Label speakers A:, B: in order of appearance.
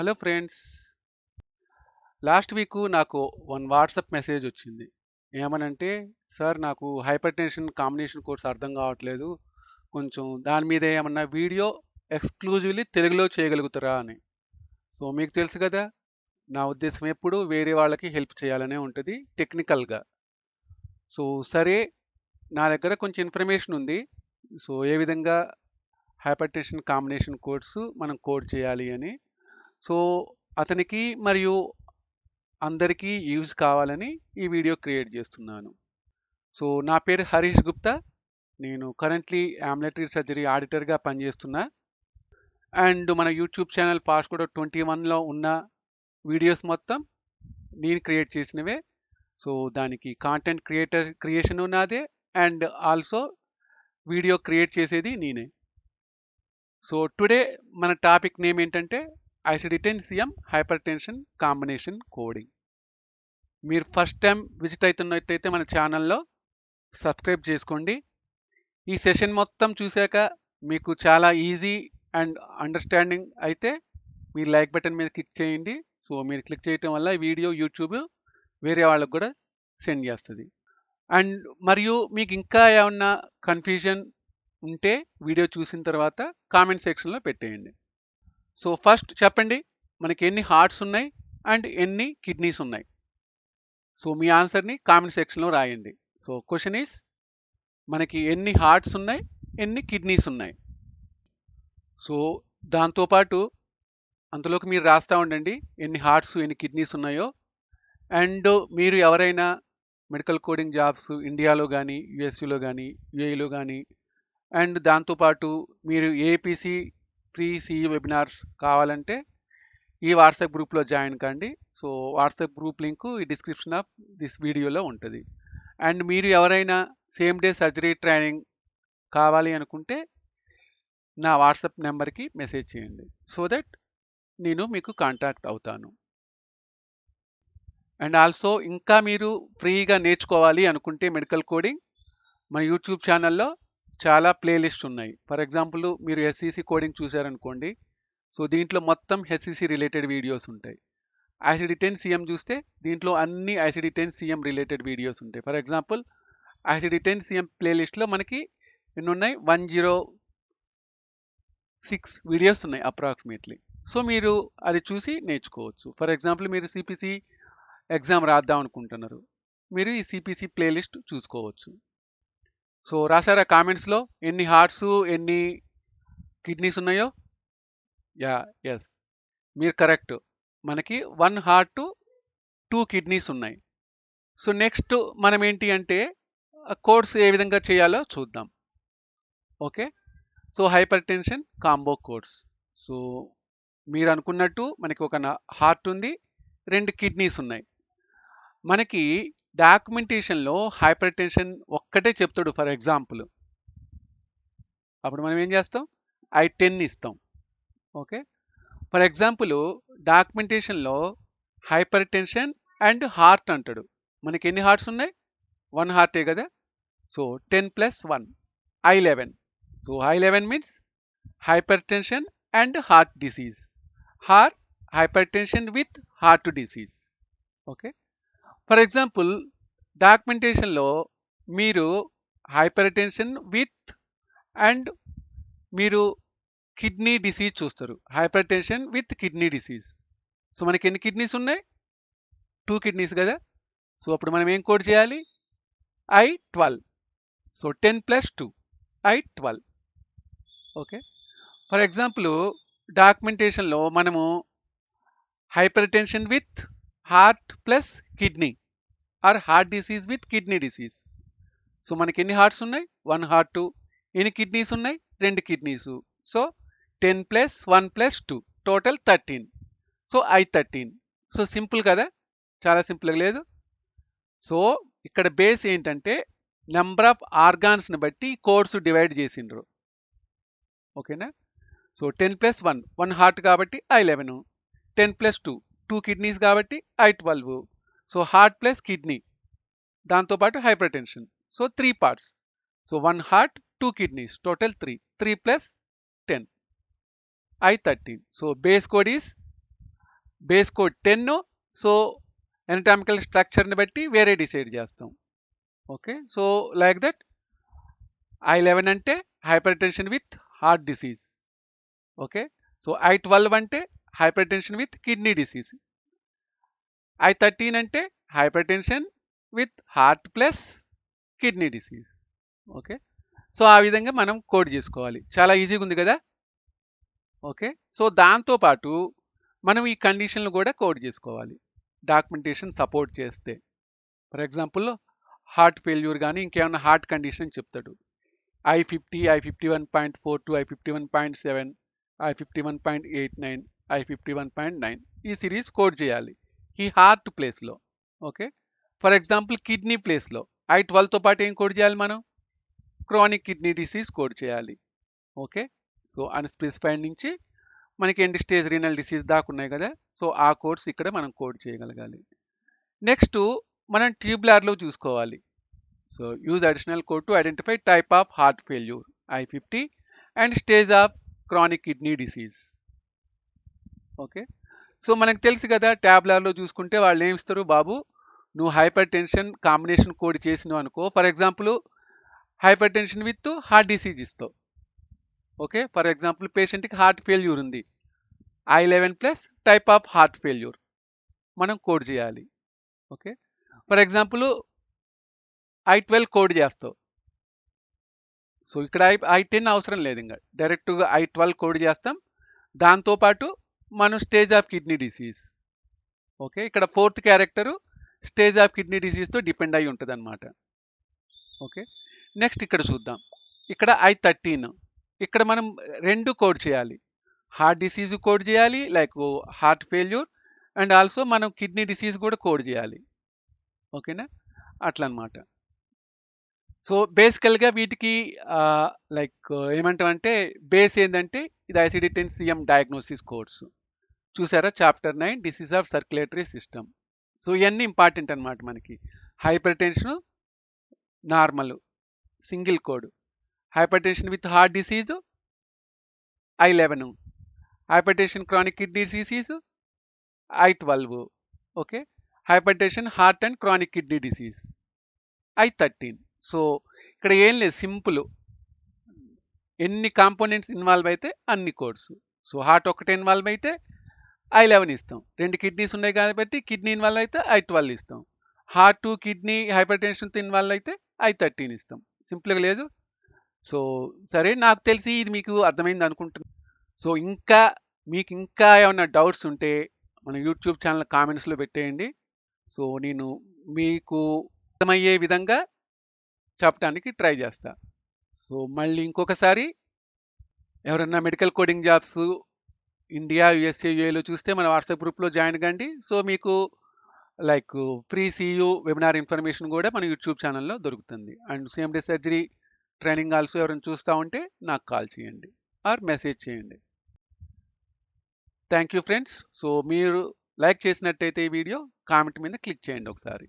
A: Hello friends, last week నాకు one WhatsApp message వచ్చింది. ఏమనంటే, సార్ నాకు హైపర్ టెన్షన్ కాంబినేషన్ కోర్స్ అర్థం కావట్లేదు. కొంచెం దాని మీద ఏమన్నా వీడియో ఎక్స్క్లూజివ్లీ తెలుగులో చేయగలుగుతారా అని. సో మీకు తెలుసు కదా, నా ఉద్దేశం ఎప్పుడు వేరే వాళ్ళకి హెల్ప్ చేయాలనే ఉంటుంది టెక్నికల్గా. సో సరే, నా దగ్గర కొంచెం ఇన్ఫర్మేషన్ ఉంది. సో ఏ విధంగా హైపర్ టెన్షన్ కాంబినేషన్ కోర్సు మనం కోడ్ చేయాలి అని. సో అతనికి మరియు అందరికీ యూజ్ కావాలని ఈ వీడియో క్రియేట్ చేస్తున్నాను. సో నా పేరు హరీష్ గుప్తా. నేను కరెంట్లీ అంబులేటరీ సర్జరీ ఆడిటర్గా పనిచేస్తున్నా. అండ్ మన యూట్యూబ్ ఛానల్ పాస్ కూడా 21లో ఉన్న వీడియోస్ మొత్తం నేను క్రియేట్ చేసినవే. సో దానికి కాంటెంట్ క్రియేషన్ నాదే, అండ్ ఆల్సో వీడియో క్రియేట్ చేసేది నేనే. సో టుడే మన టాపిక్ నేమ్ ఏంటంటే ICD-10-CM hyper tension combination coding. మీరు ఫస్ట్ టైం విజిట్ అవుతున్నట్టయితే మన ఛానల్లో సబ్స్క్రైబ్ చేసుకోండి. ఈ సెషన్ మొత్తం చూశాక మీకు చాలా ఈజీ అండ్ అండర్స్టాండింగ్ అయితే మీరు లైక్ బటన్ మీద క్లిక్ చేయండి. సో మీరు క్లిక్ చేయటం వల్ల ఈ వీడియో యూట్యూబ్ వేరే వాళ్ళకు కూడా సెండ్ చేస్తుంది. అండ్ మరియు మీకు ఇంకా ఏమన్నా కన్ఫ్యూజన్ ఉంటే వీడియో చూసిన తర్వాత కామెంట్ సెక్షన్లో పెట్టేయండి. సో ఫస్ట్ చెప్పండి, మనకి ఎన్ని హార్ట్స్ ఉన్నాయి అండ్ ఎన్ని కిడ్నీస్ ఉన్నాయి? సో మీ ఆన్సర్ని కామెంట్ సెక్షన్లో రాయండి. సో క్వశ్చన్ ఈస్, మనకి ఎన్ని హార్ట్స్ ఉన్నాయి, ఎన్ని కిడ్నీస్ ఉన్నాయి? సో దాంతోపాటు అంతలోకి మీరు రాస్తూ ఉండండి ఎన్ని హార్ట్స్ ఎన్ని కిడ్నీస్ ఉన్నాయో. అండ్ మీరు ఎవరైనా మెడికల్ కోడింగ్ జాబ్స్ ఇండియాలో కానీ యుఎస్యులో కానీ యుఏఈలో కానీ, అండ్ దాంతోపాటు మీరు ఏపీసీ ప్రీ సిఈ వెబినార్స్ కావాలంటే ఈ వాట్సాప్ గ్రూప్లో జాయిన్ కండి. సో వాట్సాప్ గ్రూప్ లింక్ ఈ డిస్క్రిప్షన్ ఆఫ్ దిస్ వీడియోలో ఉంటుంది. అండ్ మీరు ఎవరైనా సేమ్ డే సర్జరీ ట్రైనింగ్ కావాలి అనుకుంటే నా వాట్సాప్ నెంబర్కి మెసేజ్ చేయండి, సో దట్ నేను మీకు కాంటాక్ట్ అవుతాను. అండ్ ఆల్సో ఇంకా మీరు ఫ్రీగా నేర్చుకోవాలి అనుకుంటే మెడికల్ కోడింగ్, మన యూట్యూబ్ ఛానల్లో చాలా ప్లేలిస్ట్ ఉన్నాయి. ఫర్ ఎగ్జాంపుల్ మీరు SCC కోడింగ్ చూశారనుకోండి, సో దీంట్లో మొత్తం HCC రిలేటెడ్ వీడియోస్ ఉంటాయి. ICD-10-CM చూస్తే దీంట్లో అన్ని ICD-10-CM రిలేటెడ్ వీడియోస్ ఉంటాయి. ఫర్ ఎగ్జాంపుల్ ICD-10-CM ప్లేలిస్ట్లో మనకి ఎన్ని ఉన్నాయి? 106 వీడియోస్ ఉన్నాయి అప్రాక్సిమేట్లీ. సో మీరు అది చూసి నేర్చుకోవచ్చు. ఫర్ ఎగ్జాంపుల్ మీరు CPC ఎగ్జామ్ రాద్దాం అనుకుంటున్నారు, మీరు ఈ CPC ప్లేలిస్ట్ చూసుకోవచ్చు. సో రాశారా కామెంట్స్లో ఎన్ని హార్ట్స్ ఎన్ని కిడ్నీస్ ఉన్నాయో? ఎస్, మీరు కరెక్ట్. మనకి 1 హార్ట్ 2 కిడ్నీస్ ఉన్నాయి. సో నెక్స్ట్ మనం ఏంటి అంటే కోర్స్ ఏ విధంగా చేయాలో చూద్దాం. Okay, so hyper tension combo course. So మీరు అనుకున్నట్టు మనకి ఒక హార్ట్ ఉంది, 2 కిడ్నీస్ ఉన్నాయి. మనకి డాక్యుమెంటేషన్లో హైపర్ టెన్షన్ ఒక్కటే చెప్తాడు ఫర్ ఎగ్జాంపుల్. అప్పుడు మనం ఏం చేస్తాం? I10 ఇస్తాం. ఓకే, ఫర్ ఎగ్జాంపుల్ డాక్యుమెంటేషన్లో హైపర్ టెన్షన్ అండ్ హార్ట్ అంటాడు. మనకి ఎన్ని హార్ట్స్ ఉన్నాయి? 1 హార్టే కదా. So 10 + 1 I11. So I11 means hypertension and heart disease, or hypertension with heart disease. Okay, for example డాక్యుమెంటేషన్లో మీరు హైపర్ టెన్షన్ విత్ అండ్ మీరు కిడ్నీ డిసీజ్ చూస్తారు, hypertension with kidney disease. So మనకి ఎన్ని kidneys ఉన్నాయి? 2 kidneys కదా. So అప్పుడు మనం ఏం కోడ్ చేయాలి? I12. So 10 + 2 I12. Okay, for example డాక్యుమెంటేషన్లో మనము hypertension with heart plus kidney or heart disease with kidney disease. So మనకి ఎన్ని హార్ట్స్ ఉన్నాయి? 1 హార్ట్. ఎన్ని కిడ్నీస్ ఉన్నాయి? 2 kidneys. So 10 + 1 + 2 total 13. So I13. So simple కదా, చాలా సింపుల్గా లేదు. సో ఇక్కడ బేస్ ఏంటంటే నెంబర్ ఆఫ్ ఆర్గాన్స్ని బట్టి కోర్సు డివైడ్ చేసిండ్రు. ఓకేనా. సో 10 + 1 1 హార్ట్ కాబట్టి I11. 10 + 2 2 కిడ్నీస్ కాబట్టి I12. So heart plus kidney దాంతోపాటు hypertension. So 3 parts. So 1 heart 2 kidneys total 3 + 10 I13. So base code is base code 10, so anatomical స్ట్రక్చర్ని బట్టి వేరే డిసైడ్ చేస్తాం. Okay, so like that I11 అంటే hyper tension with heart disease. Okay, so I12 అంటే hyper tension with kidney disease. I13 అంటే hyper tension with heart plus kidney disease. Okay, so ఆ విధంగా మనం కోడ్ చేసుకోవాలి. చాలా ఈజీగా ఉంది కదా. ఓకే, సో దాంతోపాటు మనం ఈ కండిషన్లు కూడా కోడ్ చేసుకోవాలి డాక్యుమెంటేషన్ సపోర్ట్ చేస్తే. ఫర్ ఎగ్జాంపుల్ హార్ట్ ఫెయిల్యూర్ కానీ ఇంకేమైనా హార్ట్ కండిషన్ చెప్తాడు. I50, I51.42, I51.7, I51.89, I51.9 ఈ సిరీస్ కోడ్ చేయాలి ఈ హార్ట్ ప్లేస్లో. ఓకే, ఫర్ ఎగ్జాంపుల్ కిడ్నీ ప్లేస్లో I12తో పాటు ఏం కోడ్ చేయాలి మనం? క్రానిక్ కిడ్నీ డిసీజ్ కోడ్ చేయాలి. ఓకే, సో అన్స్పెసిఫైడ్ నుంచి మనకి ఎండ్ స్టేజ్ రీనల్ డిసీజ్ దాకా ఉన్నాయి కదా, సో ఆ కోడ్స్ ఇక్కడ మనం కోడ్ చేయగలగాలి. నెక్స్ట్ మనం ట్యూబ్యులర్లో చూసుకోవాలి. So use additional code to identify type of heart failure I50 and stage of chronic kidney disease. Okay, so మనకు తెలుసు కదా ట్యాబ్లర్లో చూసుకుంటే వాళ్ళు ఏమి ఇస్తారు, బాబు నువ్వు హైపర్ టెన్షన్ కాంబినేషన్ కోడ్ చేసినావు అనుకో, for example hyper tension with heart disease ఇస్తావు. ఓకే, ఫర్ ఎగ్జాంపుల్ పేషెంట్కి హార్ట్ ఫెయిల్యూర్ ఉంది, I11 plus type of heart failure మనం కోడ్ చేయాలి. Okay, for example I12 code చేస్తావు, సో ఇక్కడ I10 అవసరం లేదు, ఇంకా డైరెక్ట్గా I12 కోడ్ చేస్తాం. దాంతోపాటు మనం stage of kidney disease. Okay, ఇక్కడ fourth character stage of kidney డిసీజ్తో డిపెండ్ అయి ఉంటుంది అనమాట. ఓకే, నెక్స్ట్ ఇక్కడ చూద్దాం. ఇక్కడ I13 ఇక్కడ మనం రెండు కోడ్ చేయాలి, హార్ట్ డిసీజ్ కోడ్ చేయాలి like heart failure, and also మనం కిడ్నీ డిసీజ్ కూడా కోడ్ చేయాలి. ఓకేనా, అట్లా అనమాట. సో బేసికల్గా వీటికి లైక్ ఏమంటామంటే బేస్ ఏంటంటే ఇది ICD-10 డయాగ్నోసిస్ కోర్స్ చూసారా, chapter 9 disease of circulatory system. So ఇవన్నీ ఇంపార్టెంట్ అనమాట మనకి. Hyper tension normal single code, hyper tension with heart disease I11, hyper tension chronic kidney disease I12. Okay, hyper tension heart and chronic kidney disease I13. So ఇక్కడ ఏం లేదు, simple, ఎన్ని components involve అయితే అన్ని codes. So heart ఒకటే involve అయితే I11 ఇస్తాం, రెండు కిడ్నీస్ ఉన్నాయి కాబట్టి కిడ్నీ ఇన్వాల్వ్ అయితే I12 ఇస్తాం, హార్ట్ కిడ్నీ హైపర్ టెన్షన్తో ఇన్వాల్వ్ అయితే I13 ఇస్తాం. సింపుల్గా లేదు. సో సరే, నాకు తెలిసి ఇది మీకు అర్థమైంది అనుకుంటున్నాను. సో మీకు ఇంకా ఏమైనా డౌట్స్ ఉంటే మన యూట్యూబ్ ఛానల్ కామెంట్స్లో పెట్టేయండి. సో నేను మీకు అర్థమయ్యే విధంగా చెప్పడానికి ట్రై చేస్తా. సో మళ్ళీ ఇంకొకసారి ఎవరన్నా medical coding jobs India, USA, UAలో చూస్తే మన వాట్సాప్ గ్రూప్లో జాయిన్ కండి. సో మీకు like free CU webinar information కూడా మన యూట్యూబ్ ఛానల్లో దొరుకుతుంది. And same day surgery training also ఎవరైనా చూస్తూ ఉంటే నాకు కాల్ చేయండి ఆర్ మెసేజ్ చేయండి. Thank you friends. సో మీరు లైక్ చేసినట్టయితే ఈ వీడియో కామెంట్ మీద క్లిక్ చేయండి ఒకసారి.